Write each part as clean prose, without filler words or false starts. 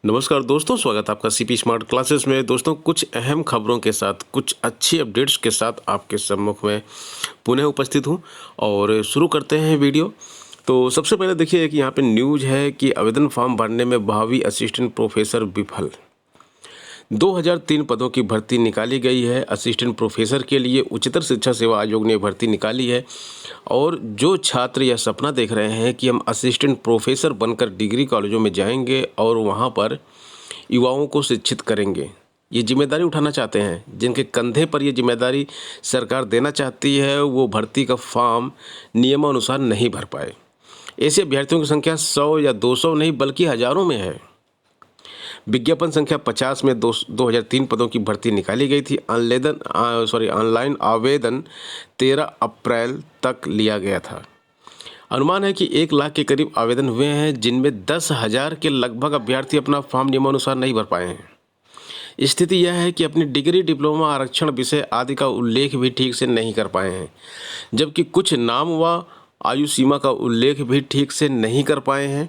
नमस्कार दोस्तों, स्वागत है आपका सीपी स्मार्ट क्लासेस में। दोस्तों, कुछ अहम खबरों के साथ, कुछ अच्छी अपडेट्स के साथ आपके सम्मुख में पुनः उपस्थित हूं और शुरू करते हैं वीडियो। तो सबसे पहले देखिए कि यहाँ पे न्यूज़ है कि आवेदन फॉर्म भरने में भावी असिस्टेंट प्रोफेसर विफल। 2003 पदों की भर्ती निकाली गई है। असिस्टेंट प्रोफेसर के लिए उच्चतर शिक्षा सेवा आयोग ने भर्ती निकाली है और जो छात्र यह सपना देख रहे हैं कि हम असिस्टेंट प्रोफेसर बनकर डिग्री कॉलेजों में जाएंगे और वहां पर युवाओं को शिक्षित करेंगे, ये जिम्मेदारी उठाना चाहते हैं, जिनके कंधे पर ये जिम्मेदारी सरकार देना चाहती है, वो भर्ती का फॉर्म नियमानुसार नहीं भर पाए। ऐसे अभ्यर्थियों की संख्या 100 या 200 नहीं बल्कि हज़ारों में है। विज्ञापन संख्या 50 में 2003 पदों की भर्ती निकाली गई थी। ऑनलाइन आवेदन 13 अप्रैल तक लिया गया था। अनुमान है कि 1 लाख के करीब आवेदन हुए हैं, जिनमें 10,000 के लगभग अभ्यर्थी अपना फॉर्म नियमानुसार नहीं भर पाए हैं। स्थिति यह है कि अपनी डिग्री, डिप्लोमा, आरक्षण विषय आदि का उल्लेख भी ठीक से नहीं कर पाए हैं, जबकि कुछ नाम व आयु सीमा का उल्लेख भी ठीक से नहीं कर पाए हैं।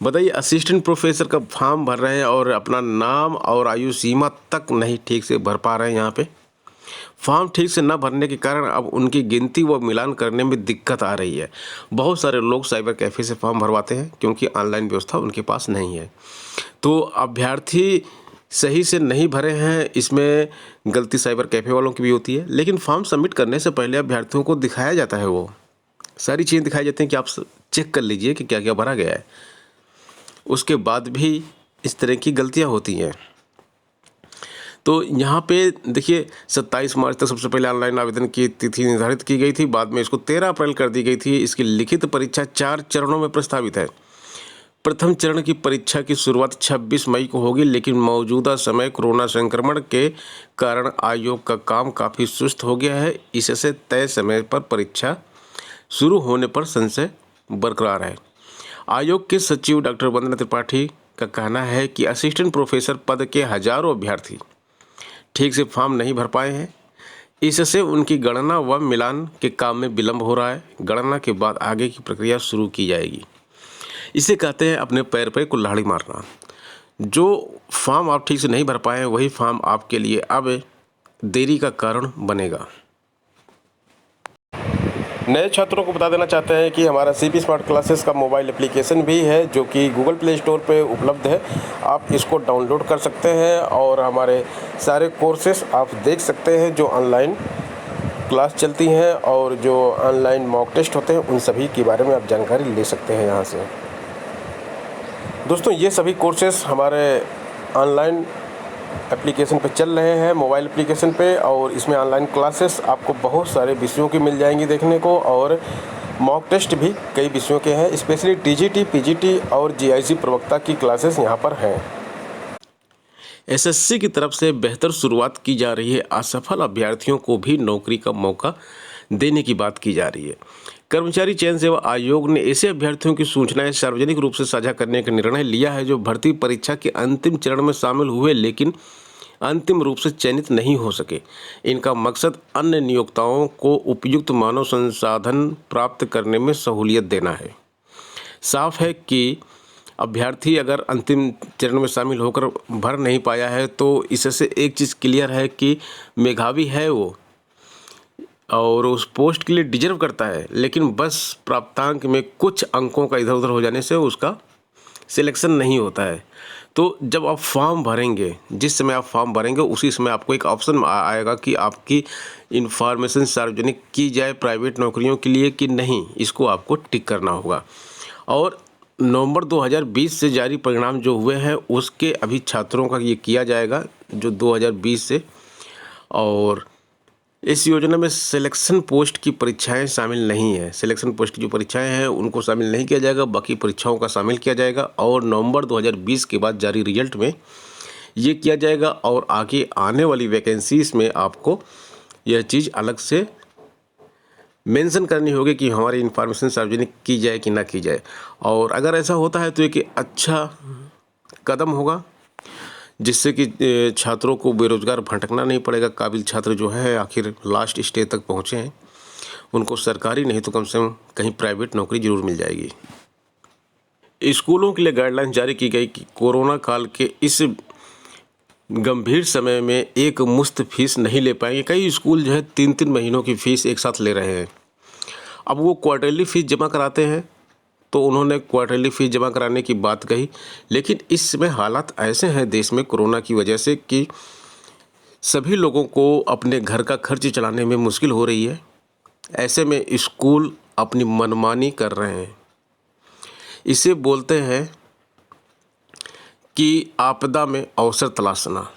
बताइए, असिस्टेंट प्रोफेसर का फॉर्म भर रहे हैं और अपना नाम और आयु सीमा तक नहीं ठीक से भर पा रहे हैं। यहाँ पे फॉर्म ठीक से न भरने के कारण अब उनकी गिनती व मिलान करने में दिक्कत आ रही है। बहुत सारे लोग साइबर कैफ़े से फॉर्म भरवाते हैं क्योंकि ऑनलाइन व्यवस्था उनके पास नहीं है। तो अभ्यर्थी सही से नहीं भरे हैं, इसमें गलती साइबर कैफ़े वालों की भी होती है। लेकिन फॉर्म सबमिट करने से पहले अभ्यर्थियों को दिखाया जाता है, वो सारी चीज़ें दिखाई जाती हैं कि आप चेक कर लीजिए कि क्या क्या भरा गया है। उसके बाद भी इस तरह की गलतियां होती हैं। तो यहाँ पे देखिए, 27 मार्च तक सबसे पहले ऑनलाइन आवेदन की तिथि निर्धारित की गई थी, बाद में इसको 13 अप्रैल कर दी गई थी। इसकी लिखित परीक्षा 4 चरणों में प्रस्तावित है। प्रथम चरण की परीक्षा की शुरुआत 26 मई को होगी, लेकिन मौजूदा समय कोरोना संक्रमण के कारण आयोग का काम काफ़ी सुस्त हो गया है। इससे तय समय पर परीक्षा शुरू होने पर संशय बरकरार है। आयोग के सचिव डॉक्टर वंदना त्रिपाठी का कहना है कि असिस्टेंट प्रोफेसर पद के हजारों अभ्यर्थी ठीक से फॉर्म नहीं भर पाए हैं। इससे उनकी गणना व मिलान के काम में विलंब हो रहा है। गणना के बाद आगे की प्रक्रिया शुरू की जाएगी। इसे कहते हैं अपने पैर पर कुल्हाड़ी मारना। जो फॉर्म आप ठीक से नहीं भर पाए हैं, वही फॉर्म आपके लिए अब देरी का कारण बनेगा। नए छात्रों को बता देना चाहते हैं कि हमारा सीपी स्मार्ट क्लासेस का मोबाइल एप्लीकेशन भी है, जो कि गूगल प्ले स्टोर पे उपलब्ध है। आप इसको डाउनलोड कर सकते हैं और हमारे सारे कोर्सेस आप देख सकते हैं, जो ऑनलाइन क्लास चलती हैं और जो ऑनलाइन मॉक टेस्ट होते हैं, उन सभी के बारे में आप जानकारी ले सकते हैं यहाँ से। दोस्तों, ये सभी कोर्सेस हमारे ऑनलाइन एप्लीकेशन पे चल रहे हैं, मोबाइल एप्लीकेशन पे, और इसमें ऑनलाइन क्लासेस आपको बहुत सारे विषयों की मिल जाएंगी देखने को, और मॉक टेस्ट भी कई विषयों के हैं। स्पेशली टीजीटी, पीजीटी और जीआईसी प्रवक्ता की क्लासेस यहाँ पर हैं। एसएससी की तरफ से बेहतर शुरुआत की जा रही है। असफल अभ्यर्थियों को भी नौकरी का मौका देने की बात की जा रही है। कर्मचारी चयन सेवा आयोग ने ऐसे अभ्यर्थियों की सूचनाएं सार्वजनिक रूप से साझा करने का निर्णय लिया है जो भर्ती परीक्षा के अंतिम चरण में शामिल हुए लेकिन अंतिम रूप से चयनित नहीं हो सके। इनका मकसद अन्य नियोक्ताओं को उपयुक्त मानव संसाधन प्राप्त करने में सहूलियत देना है। साफ है कि अभ्यर्थी अगर अंतिम चरण में शामिल होकर भर नहीं पाया है, तो इससे एक चीज़ क्लियर है कि मेधावी है वो और उस पोस्ट के लिए डिजर्व करता है, लेकिन बस प्राप्तांक में कुछ अंकों का इधर उधर हो जाने से उसका सिलेक्शन नहीं होता है। तो जब आप फॉर्म भरेंगे, जिस समय आप फॉर्म भरेंगे उसी समय आपको एक ऑप्शन आएगा कि आपकी इन्फॉर्मेशन सार्वजनिक की जाए प्राइवेट नौकरियों के लिए कि नहीं, इसको आपको टिक करना होगा। और नवंबर 2020 से जारी परिणाम जो हुए हैं उसके अभी छात्रों का ये किया जाएगा जो 2020 से, और इस योजना में सिलेक्शन पोस्ट की परीक्षाएं शामिल नहीं है। सिलेक्शन पोस्ट की जो परीक्षाएं हैं उनको शामिल नहीं किया जाएगा, बाकी परीक्षाओं का शामिल किया जाएगा और नवंबर 2020 के बाद जारी रिजल्ट में ये किया जाएगा। और आगे आने वाली वैकेंसीज में आपको यह चीज़ अलग से मेंशन करनी होगी कि हमारी इन्फॉर्मेशन सार्वजनिक की जाए कि ना की जाए। और अगर ऐसा होता है तो एक अच्छा कदम होगा, जिससे कि छात्रों को बेरोजगार भटकना नहीं पड़ेगा। काबिल छात्र जो है आखिर लास्ट स्टेज तक पहुँचे हैं, उनको सरकारी नहीं तो कम से कम कहीं प्राइवेट नौकरी ज़रूर मिल जाएगी। स्कूलों के लिए गाइडलाइन जारी की गई कि कोरोना काल के इस गंभीर समय में एक मुश्त फीस नहीं ले पाएंगे। कई स्कूल जो है 3-3 महीनों की फ़ीस एक साथ ले रहे हैं। अब वो क्वार्टरली फ़ीस जमा कराते हैं, तो उन्होंने क्वार्टरली फ़ीस जमा कराने की बात कही। लेकिन इस समय हालात ऐसे हैं देश में कोरोना की वजह से कि सभी लोगों को अपने घर का खर्च चलाने में मुश्किल हो रही है। ऐसे में स्कूल अपनी मनमानी कर रहे हैं। इसे बोलते हैं कि आपदा में अवसर तलाशना।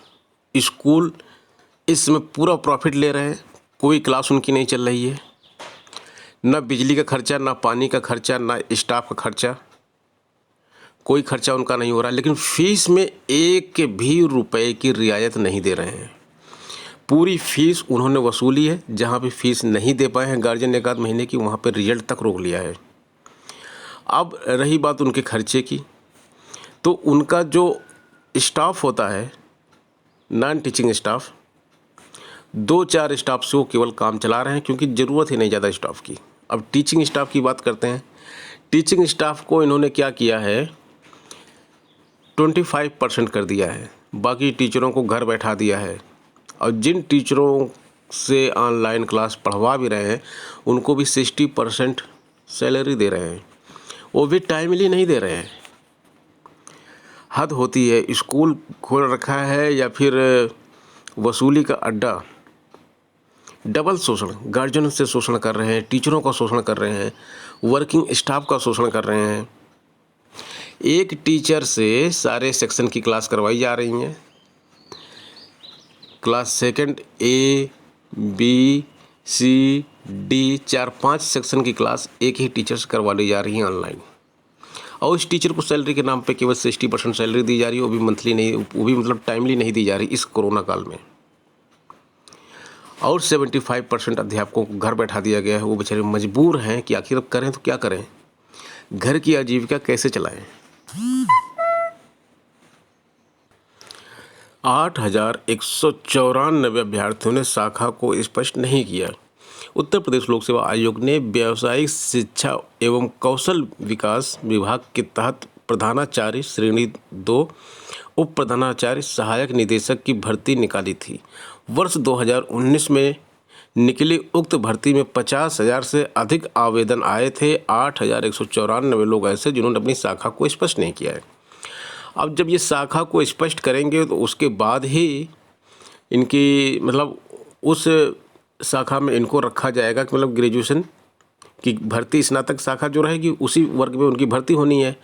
स्कूल इसमें पूरा प्रॉफिट ले रहे हैं, कोई क्लास उनकी नहीं चल रही है, ना बिजली का खर्चा, ना पानी का खर्चा, ना स्टाफ का खर्चा, कोई खर्चा उनका नहीं हो रहा। लेकिन फ़ीस में एक भी रुपए की रियायत नहीं दे रहे हैं। पूरी फ़ीस उन्होंने वसूली है। जहाँ भी फ़ीस नहीं दे पाए हैं गार्जियन एक आध महीने की, वहाँ पर रिजल्ट तक रोक लिया है। अब रही बात उनके खर्चे की, तो उनका जो स्टाफ होता है, नॉन टीचिंग स्टाफ, 2-4 स्टाफ से वो केवल काम चला रहे हैं, क्योंकि ज़रूरत ही नहीं ज़्यादा स्टाफ की। अब टीचिंग स्टाफ की बात करते हैं। टीचिंग स्टाफ को इन्होंने क्या किया है, 25% कर दिया है। बाकी टीचरों को घर बैठा दिया है। और जिन टीचरों से ऑनलाइन क्लास पढ़वा भी रहे हैं, उनको भी 60% सैलरी दे रहे हैं। वो भी टाइमली नहीं दे रहे हैं। हद होती है। स्कूल खोल रखा है या फिर वसूली का अड्डा। डबल शोषण, गार्जियन से शोषण कर रहे हैं, टीचरों का शोषण कर रहे हैं, वर्किंग स्टाफ का शोषण कर रहे हैं। एक टीचर से सारे सेक्शन की क्लास करवाई जा रही हैं। Class second A, B, C, D 4-5 section की क्लास एक ही टीचर से करवा ली जा रही है ऑनलाइन। और इस टीचर को सैलरी के नाम पे केवल 60% सैलरी दी जा रही है, वो भी मंथली नहीं, वो भी मतलब टाइमली नहीं दी जा रही इस कोरोना काल में। और 75% अध्यापकों को घर बैठा दिया गया है। वो बेचारे मजबूर हैं कि आखिर अब करें तो क्या करें, घर की आजीविका कैसे चलाएं। 8,194 अभ्यर्थियों ने शाखा को स्पष्ट नहीं किया। उत्तर प्रदेश लोक सेवा आयोग ने व्यावसायिक शिक्षा एवं कौशल विकास विभाग के तहत प्रधानाचार्य श्रेणी 2, उप प्रधानाचार्य सहायक निदेशक की भर्ती निकाली थी। वर्ष 2019 में निकली उक्त भर्ती में 50,000 से अधिक आवेदन आए थे। 8,194 लोग ऐसे जिन्होंने अपनी शाखा को स्पष्ट नहीं किया है। अब जब ये शाखा को स्पष्ट करेंगे तो उसके बाद ही इनकी मतलब उस शाखा में इनको रखा जाएगा कि मतलब ग्रेजुएशन की भर्ती, स्नातक शाखा जो रहेगी उसी वर्ग में उनकी भर्ती होनी है।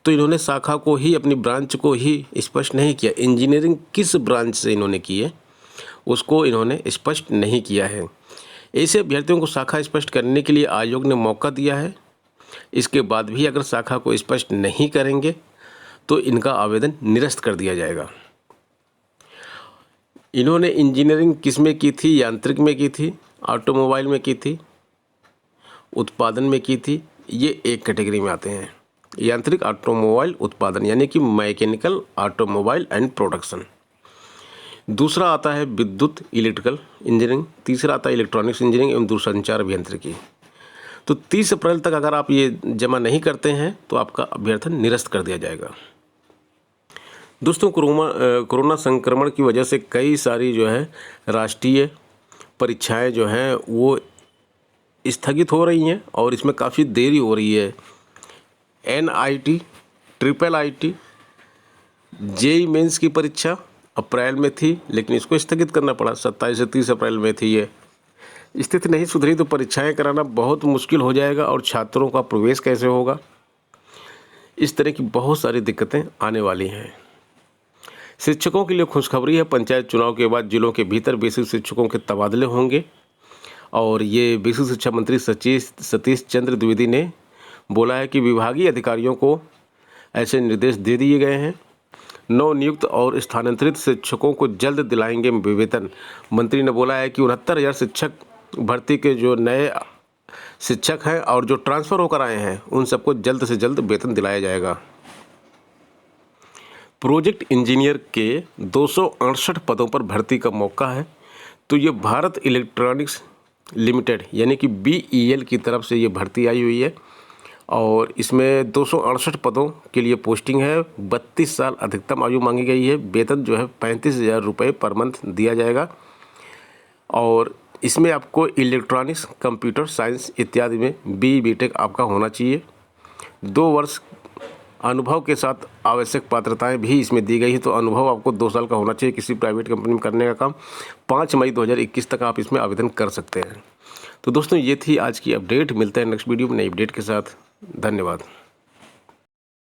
तो इन्होंने शाखा को ही, अपनी ब्रांच को ही स्पष्ट नहीं किया। इंजीनियरिंग किस ब्रांच से इन्होंने की है उसको इन्होंने स्पष्ट नहीं किया है। ऐसे अभ्यर्थियों को शाखा स्पष्ट करने के लिए आयोग ने मौका दिया है। इसके बाद भी अगर शाखा को स्पष्ट नहीं करेंगे तो इनका आवेदन निरस्त कर दिया जाएगा। इन्होंने इंजीनियरिंग किस में की थी? यांत्रिक में की थी, ऑटोमोबाइल में की थी, उत्पादन में की थी। ये एक कैटेगरी में आते हैं, यांत्रिक ऑटोमोबाइल उत्पादन, यानी कि मैकेनिकल ऑटोमोबाइल एंड प्रोडक्शन। दूसरा आता है विद्युत इलेक्ट्रिकल इंजीनियरिंग, तीसरा आता है इलेक्ट्रॉनिक्स इंजीनियरिंग एवं दूरसंचार अभियांत्रिकी। तो 30 अप्रैल तक अगर आप ये जमा नहीं करते हैं तो आपका अभ्यर्थन निरस्त कर दिया जाएगा। दोस्तों, कोरोना संक्रमण की वजह से कई सारी जो है राष्ट्रीय परीक्षाएं जो हैं वो स्थगित हो रही हैं और इसमें काफ़ी देरी हो रही है। NIT, IIIT, JEE मेंस की परीक्षा अप्रैल में थी, लेकिन इसको स्थगित करना पड़ा। 27 से 30 अप्रैल में थी। ये स्थिति नहीं सुधरी तो परीक्षाएं कराना बहुत मुश्किल हो जाएगा और छात्रों का प्रवेश कैसे होगा, इस तरह की बहुत सारी दिक्कतें आने वाली हैं। शिक्षकों के लिए खुशखबरी है। पंचायत चुनाव के बाद जिलों के भीतर बेसिक शिक्षकों के तबादले होंगे और ये बेसिक शिक्षा मंत्री सतीश चंद्र द्विवेदी ने बोला है कि विभागीय अधिकारियों को ऐसे निर्देश दे दिए गए हैं। नवनियुक्त और स्थानांतरित शिक्षकों को जल्द दिलाएंगे वेतन। मंत्री ने बोला है कि 69,000 शिक्षक भर्ती के जो नए शिक्षक हैं और जो ट्रांसफ़र होकर आए हैं उन सबको जल्द से जल्द वेतन दिलाया जाएगा। प्रोजेक्ट इंजीनियर के 268 पदों पर भर्ती का मौका है। तो ये भारत इलेक्ट्रॉनिक्स लिमिटेड यानी कि BEL की तरफ से ये भर्ती आई हुई है और इसमें 268 पदों के लिए पोस्टिंग है। 32 साल अधिकतम आयु मांगी गई है। वेतन जो है 35,000 रुपये पर मंथ दिया जाएगा। और इसमें आपको इलेक्ट्रॉनिक्स, कंप्यूटर साइंस इत्यादि में BTech आपका होना चाहिए। 2 वर्ष अनुभव के साथ आवश्यक पात्रताएं भी इसमें दी गई है। तो अनुभव आपको 2 साल का होना चाहिए किसी प्राइवेट कंपनी में करने का काम। 5 मई 2021 तक आप इसमें आवेदन कर सकते हैं। तो दोस्तों ये थी आज की अपडेट। मिलते हैं नेक्स्ट वीडियो में नई अपडेट के साथ। धन्यवाद।